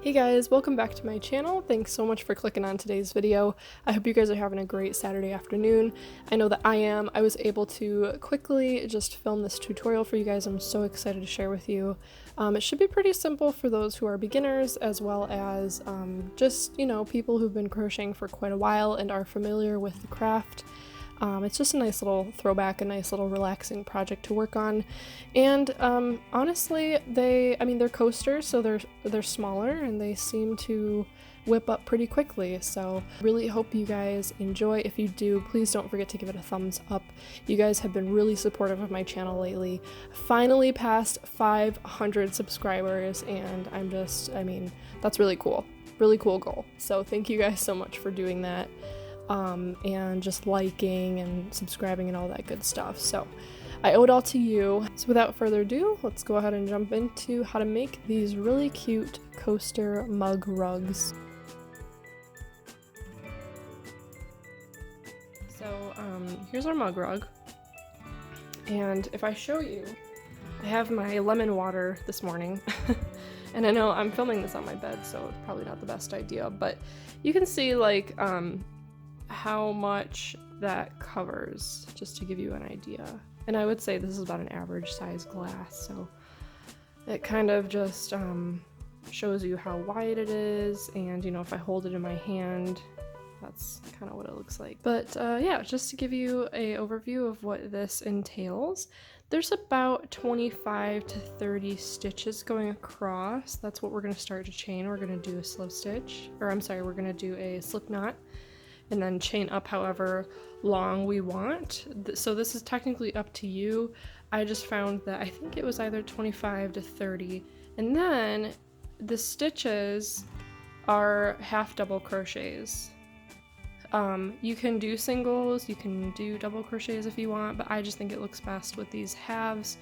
Hey guys, welcome back to my channel. Thanks so much for clicking on today's video. I hope you guys are having a great Saturday afternoon. I know that I am. I was able to quickly just film this tutorial for you guys. I'm so excited to share with you. It should be pretty simple for those who are beginners as well as just, people who've been crocheting for quite a while and are familiar with the craft. It's just a nice little throwback, a nice little relaxing project to work on. And honestly, they're coasters, so they're smaller and they seem to whip up pretty quickly. So really hope you guys enjoy. If you do, please don't forget to give it a thumbs up. You guys have been really supportive of my channel lately. Finally passed 500 subscribers, and that's really cool. Really cool goal. So thank you guys so much for doing that. And just liking and subscribing and all that good stuff. So I owe it all to you. So without further ado, let's go ahead and jump into how to make these really cute coaster mug rugs. So here's our mug rug. And if I show you, I have my lemon water this morning. And I know I'm filming this on my bed, so it's probably not the best idea, but you can see like how much that covers, just to give you an idea. And I would say this is about an average size glass, so it kind of just shows you how wide it is, and if I hold it in my hand, that's kind of what it looks like. But yeah, just to give you an overview of what this entails, there's about 25 to 30 stitches going across. That's what we're going to start to chain. We're going to do a slip stitch, or I'm sorry, we're going to do a slip knot, and then chain up however long we want. So this is technically up to you. I just found that I think it was either 25 to 30. And then the stitches are half double crochets. You can do singles, you can do double crochets if you want, but I just think it looks best with these halves.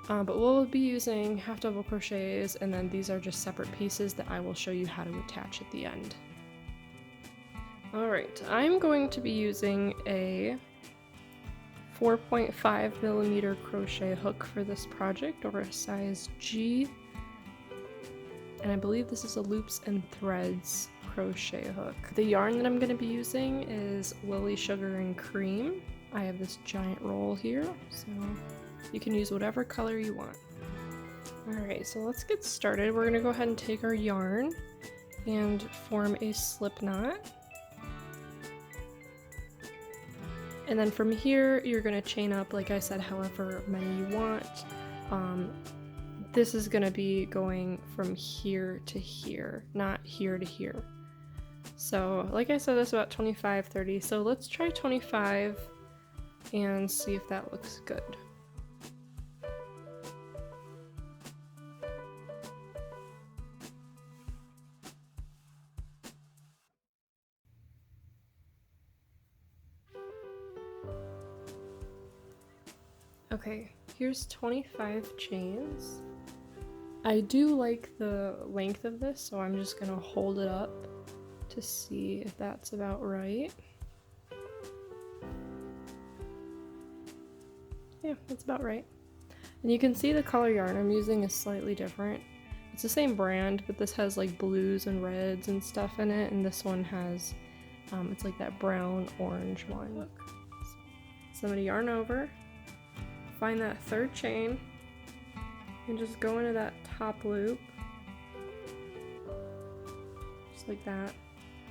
But we'll be using half double crochets, and then these are just separate pieces that I will show you how to attach at the end. Alright, I'm going to be using a 4.5 millimeter crochet hook for this project, or a size G, and I believe this is a loops and threads crochet hook. The yarn that I'm going to be using is Lily Sugar and Cream. I have this giant roll here, so you can use whatever color you want. Alright, so let's get started. We're going to go ahead and take our yarn and form a slip knot. And then from here, you're going to chain up, like I said, however many you want. This is going to be going from here to here, not here to here. So, like I said, that's about 25, 30. So let's try 25 and see if that looks good. Okay, here's 25 chains. I do like the length of this, so I'm just gonna hold it up to see if that's about right. Yeah, that's about right. And you can see the color yarn I'm using is slightly different. It's the same brand, but this has like blues and reds and stuff in it, and this one has, it's like that brown orange one. So I'm gonna yarn over, find that third chain, and just go into that top loop, just like that.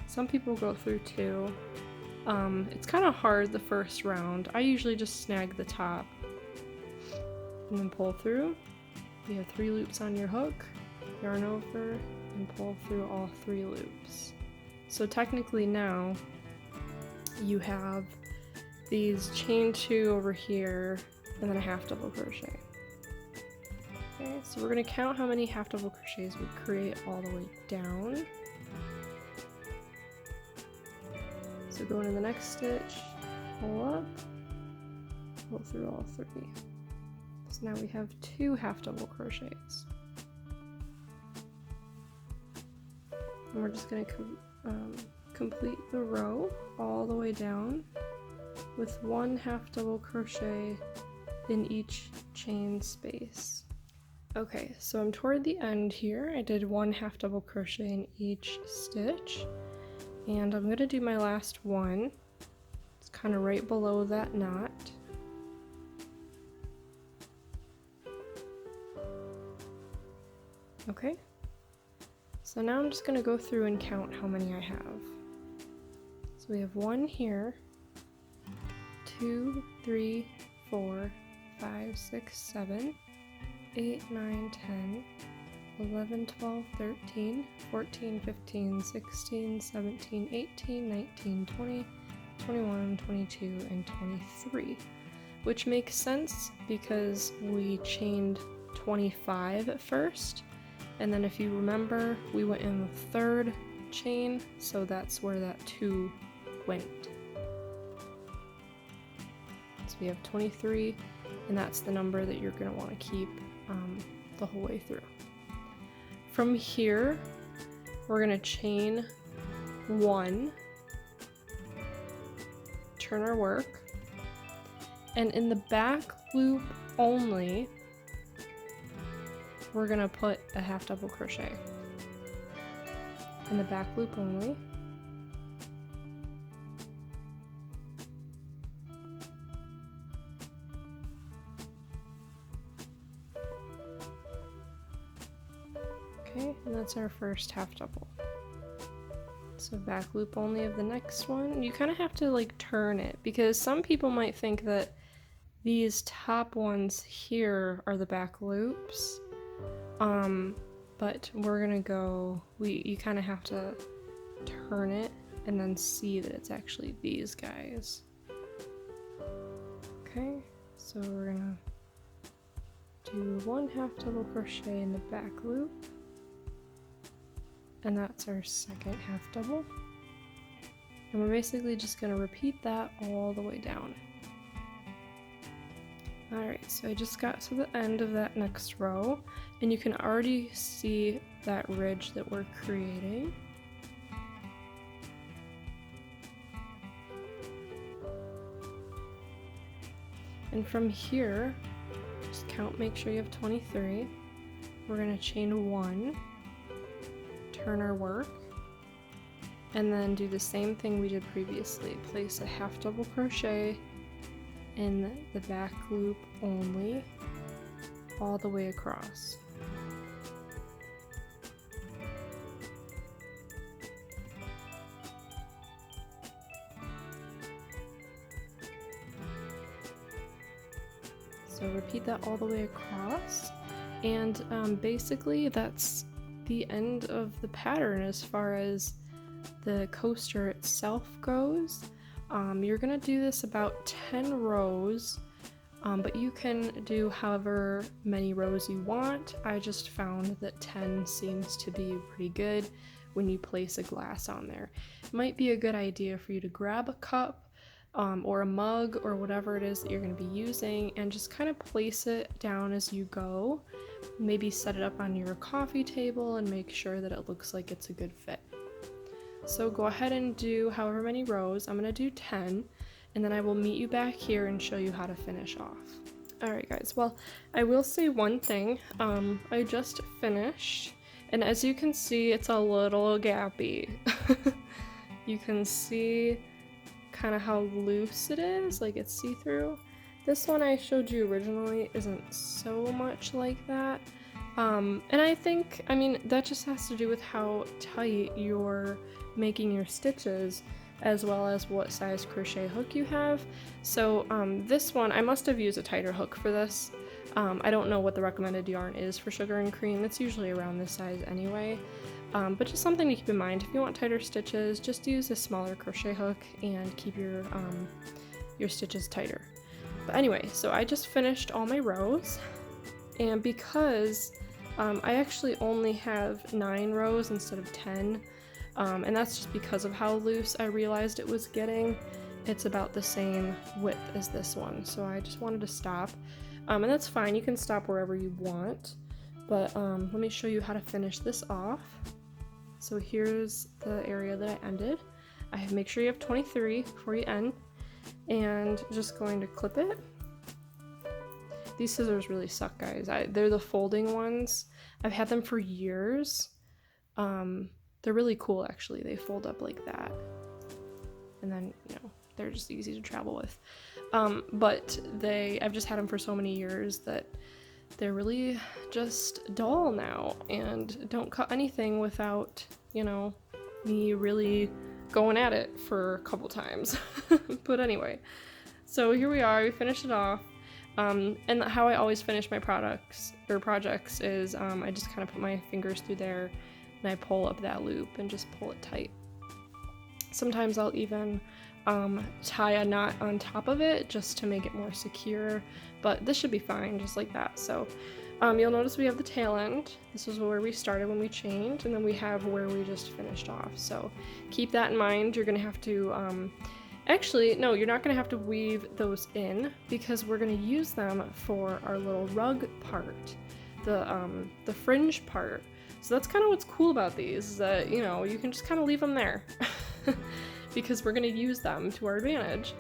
Some people go through two. It's kind of hard the first round. I usually just snag the top and then pull through. You have 3 loops on your hook, yarn over, and pull through all 3 loops. So technically now you have these chain 2 over here, and then a half double crochet. Okay, so we're going to count how many half double crochets we create all the way down. So go into the next stitch, pull up, pull through all 3. So now we have 2 half double crochets. And we're just going to complete the row all the way down with 1 half double crochet in each chain space. Okay, so I'm toward the end here. I did 1 half double crochet in each stitch, and I'm gonna do my last one. It's kind of right below that knot. Okay, so now I'm just gonna go through and count how many I have. So we have 1 here, 2, 3, 4, 5, 6, 7, 8, 9, 10, 11, 12, 13, 14, 15, 16, 17, 18, 19, 20, 21, 22, and 23, which makes sense because we chained 25 at first, and then if you remember, we went in the third chain, so that's where that 2 went. So we have 23, and that's the number that you're going to want to keep the whole way through. From here, we're going to chain 1, turn our work, and in the back loop only, we're going to put a half double crochet. In the back loop only. Okay, and that's our first half double. So back loop only of the next one. You kind of have to like turn it because some people might think that these top ones here are the back loops. But we're gonna go, you kind of have to turn it and then see that it's actually these guys. Okay, so we're gonna do 1 half double crochet in the back loop. And that's our second half double. And we're basically just going to repeat that all the way down. Alright, so I just got to the end of that next row, and you can already see that ridge that we're creating. And from here, just count, make sure you have 23. We're going to chain 1. Turn our work, and then do the same thing we did previously. Place a half double crochet in the back loop only, all the way across. So repeat that all the way across, and basically that's the end of the pattern as far as the coaster itself goes. You're gonna do this about 10 rows, but you can do however many rows you want. I just found that 10 seems to be pretty good when you place a glass on there. It might be a good idea for you to grab a cup or a mug or whatever it is that you're going to be using and just kind of place it down as you go. Maybe set it up on your coffee table and make sure that it looks like it's a good fit. So go ahead and do however many rows. I'm going to do 10, and then I will meet you back here and show you how to finish off. Alright guys, well, I will say one thing. I just finished, and as you can see, it's a little gappy. You can see kind of how loose it is, like it's see-through. This one I showed you originally isn't so much like that. And I think, that just has to do with how tight you're making your stitches, as well as what size crochet hook you have. So this one, I must have used a tighter hook for this. I don't know what the recommended yarn is for Sugar and Cream. It's usually around this size anyway. But just something to keep in mind, if you want tighter stitches, just use a smaller crochet hook and keep your stitches tighter. But anyway, so I just finished all my rows, and because I actually only have 9 rows instead of 10, and that's just because of how loose I realized it was getting. It's about the same width as this one, so I just wanted to stop. And that's fine, you can stop wherever you want, but let me show you how to finish this off. So here's the area that I ended. Make sure you have 23 before you end, and just going to clip it. These scissors really suck, guys. They're the folding ones. I've had them for years. They're really cool, actually. They fold up like that. And then, you know, they're just easy to travel with. But I've just had them for so many years that they're really just dull now and don't cut anything without, you know, me really going at it for a couple times. But anyway, so here we are, we finished it off. And how I always finish my projects is I just kind of put my fingers through there and I pull up that loop and just pull it tight. Sometimes I'll even tie a knot on top of it just to make it more secure, but this should be fine just like that. So you'll notice we have the tail end. This is where we started when we chained, and then we have where we just finished off. So keep that in mind. You're gonna have to actually, no, you're not gonna have to weave those in because we're gonna use them for our little rug part, the fringe part. So that's kind of what's cool about these, is that, you know, you can just kind of leave them there because we're gonna use them to our advantage.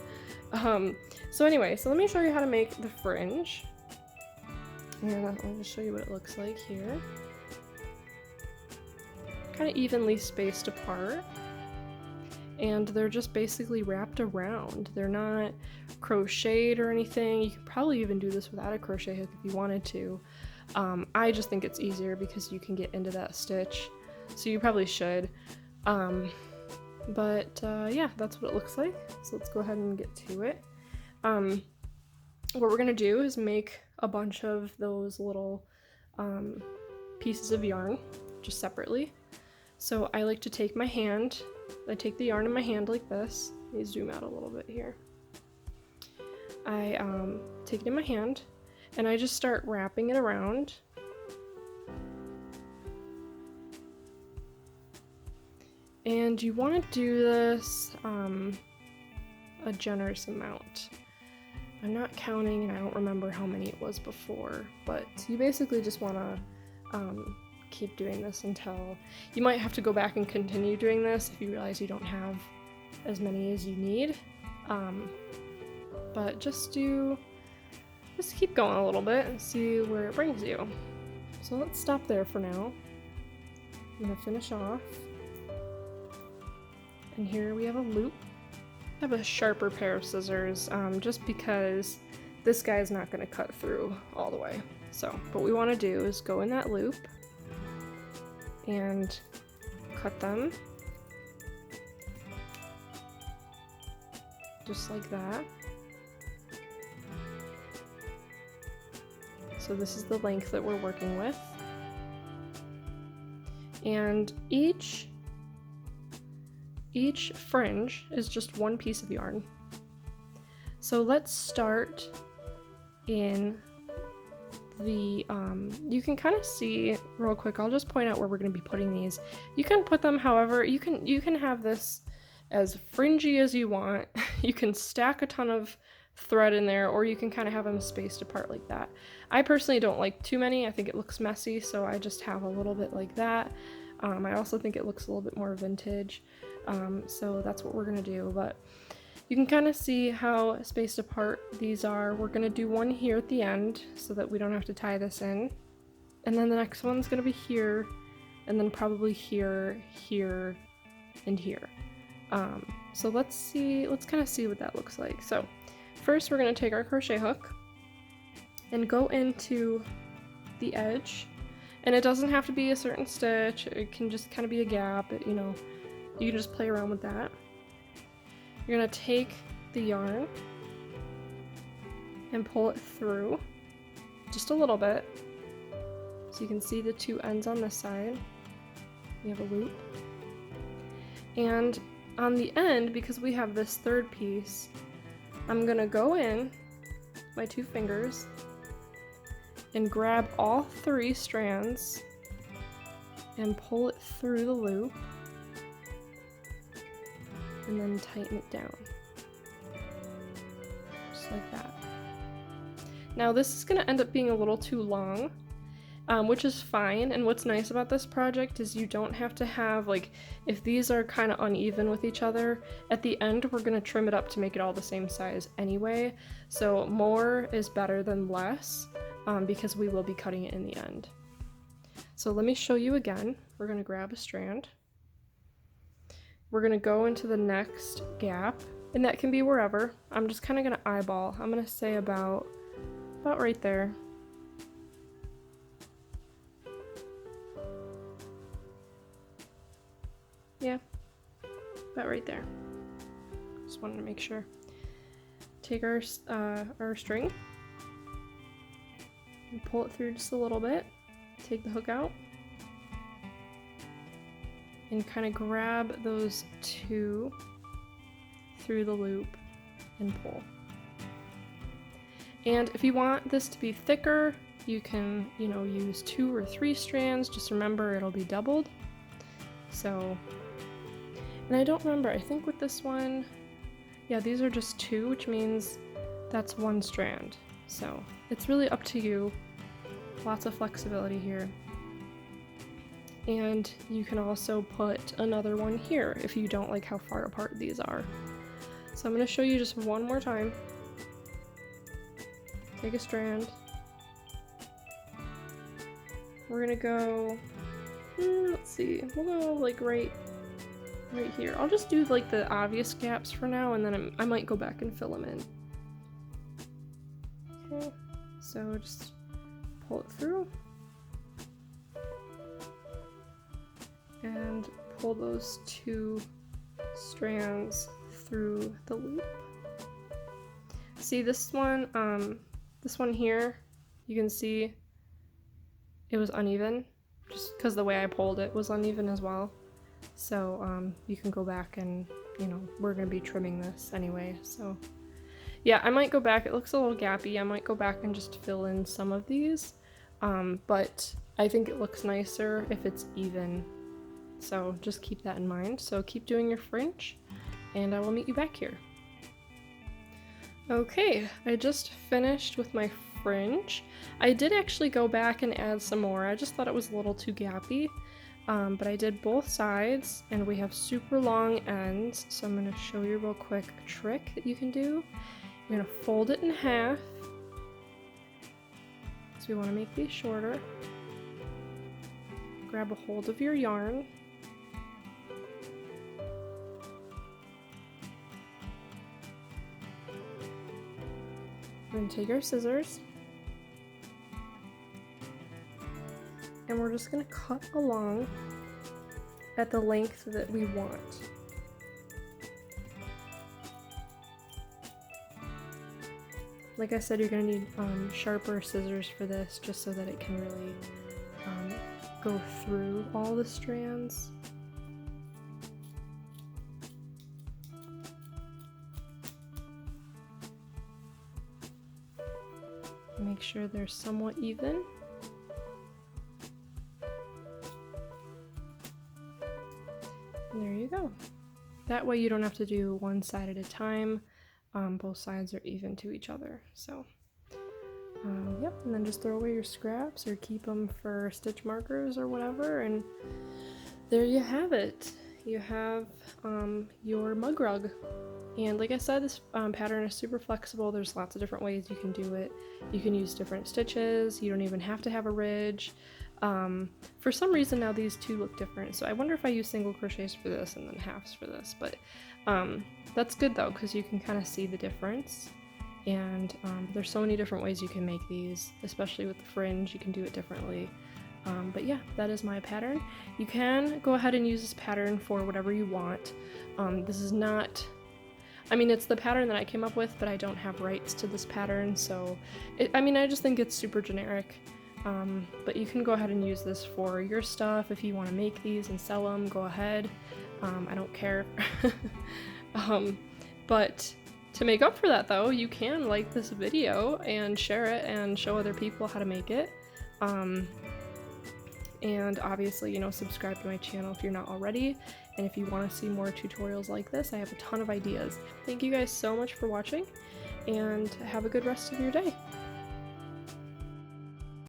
So anyway, so let me show you how to make the fringe. And I'll just show you what it looks like here. Kind of evenly spaced apart. And they're just basically wrapped around. They're not crocheted or anything. You could probably even do this without a crochet hook if you wanted to. I just think it's easier because you can get into that stitch. So you probably should. Yeah, that's what it looks like. So let's go ahead and get to it. What we're gonna do is make a bunch of those little pieces of yarn just separately. So I like to take my hand, I take the yarn in my hand like this. Let me zoom out a little bit here. I take it in my hand and I just start wrapping it around. And you want to do this a generous amount. I'm not counting and I don't remember how many it was before, but you basically just want to keep doing this until you might have to go back and continue doing this if you realize you don't have as many as you need. But just keep going a little bit and see where it brings you. So let's stop there for now. I'm gonna finish off. And here we have a loop. I have a sharper pair of scissors just because this guy is not going to cut through all the way. So what we want to do is go in that loop and cut them just like that. So this is the length that we're working with. And each fringe is just one piece of yarn. So let's start in the, you can kind of see real quick, I'll just point out where we're going to be putting these. You can put them however, you can have this as fringy as you want. You can stack a ton of thread in there, or you can kind of have them spaced apart like that. I personally don't like too many. I think it looks messy, so I just have a little bit like that. I also think it looks a little bit more vintage. So that's what we're gonna do, but you can kind of see how spaced apart these are. We're gonna do one here at the end so that we don't have to tie this in, and then the next one's gonna be here, and then probably here, here, and here. So let's kind of see what that looks like. So first we're gonna take our crochet hook and go into the edge, and it doesn't have to be a certain stitch, it can just kind of be a gap, you know. You can just play around with that. You're gonna take the yarn and pull it through just a little bit. So you can see the two ends on this side. You have a loop. And on the end, because we have this third piece, I'm gonna go in my two fingers and grab all three strands and pull it through the loop. And then tighten it down, just like that. Now this is going to end up being a little too long, which is fine. And what's nice about this project is you don't have to have, like, if these are kind of uneven with each other, at the end we're going to trim it up to make it all the same size anyway. So more is better than less, because we will be cutting it in the end. So let me show you again. We're going to grab a strand. We're going to go into the next gap, and that can be wherever. I'm just kind of going to eyeball. I'm going to say about right there. Yeah, about right there. Just wanted to make sure. Take our string and pull it through just a little bit. Take the hook out and kind of grab those two through the loop and pull. And if you want this to be thicker, you can, you know, use 2 or 3 strands. Just remember it'll be doubled. So, and I don't remember, I think with this one, yeah, these are just 2, which means that's 1 strand. So it's really up to you. Lots of flexibility here. And you can also put another one here if you don't like how far apart these are. So I'm going to show you just one more time. Take a strand. We're going to go, let's see, we'll go like right here. I'll just do like the obvious gaps for now, and then I might go back and fill them in. Okay, so just pull it through and pull those 2 strands through the loop. See this one here, you can see it was uneven just because the way I pulled it was uneven as well. So you can go back and, you know, we're going to be trimming this anyway. So yeah, I might go back. It looks a little gappy. I might go back and just fill in some of these. But I think it looks nicer if it's even. So just keep that in mind. So keep doing your fringe and I will meet you back here. Okay, I just finished with my fringe. I did actually go back and add some more. I just thought it was a little too gappy. But I did both sides and we have super long ends. So I'm going to show you real quick a trick that you can do. You're going to fold it in half. So we want to make these shorter. Grab a hold of your yarn. Then take our scissors. And we're just going to cut along at the length that we want. Like I said, you're going to need sharper scissors for this, just so that it can really go through all the strands. Make sure they're somewhat even. There you go. That way you don't have to do one side at a time. Both sides are even to each other. So, yep, and then just throw away your scraps or keep them for stitch markers or whatever, and there you have it. You have your mug rug. And like I said, this pattern is super flexible. There's lots of different ways you can do it. You can use different stitches. You don't even have to have a ridge. For some reason now these two look different, so I wonder if I use single crochets for this and then halves for this, but that's good though, because you can kind of see the difference. And there's so many different ways you can make these, especially with the fringe. You can do it differently. But yeah, that is my pattern. You can go ahead and use this pattern for whatever you want. This is not, I mean, it's the pattern that I came up with, but I don't have rights to this pattern, so I mean, I just think it's super generic. But you can go ahead and use this for your stuff. If you want to make these and sell them, go ahead. I don't care. But to make up for that though, you can like this video and share it and show other people how to make it. And obviously, you know, subscribe to my channel if you're not already. And if you want to see more tutorials like this, I have a ton of ideas. Thank you guys so much for watching, and have a good rest of your day.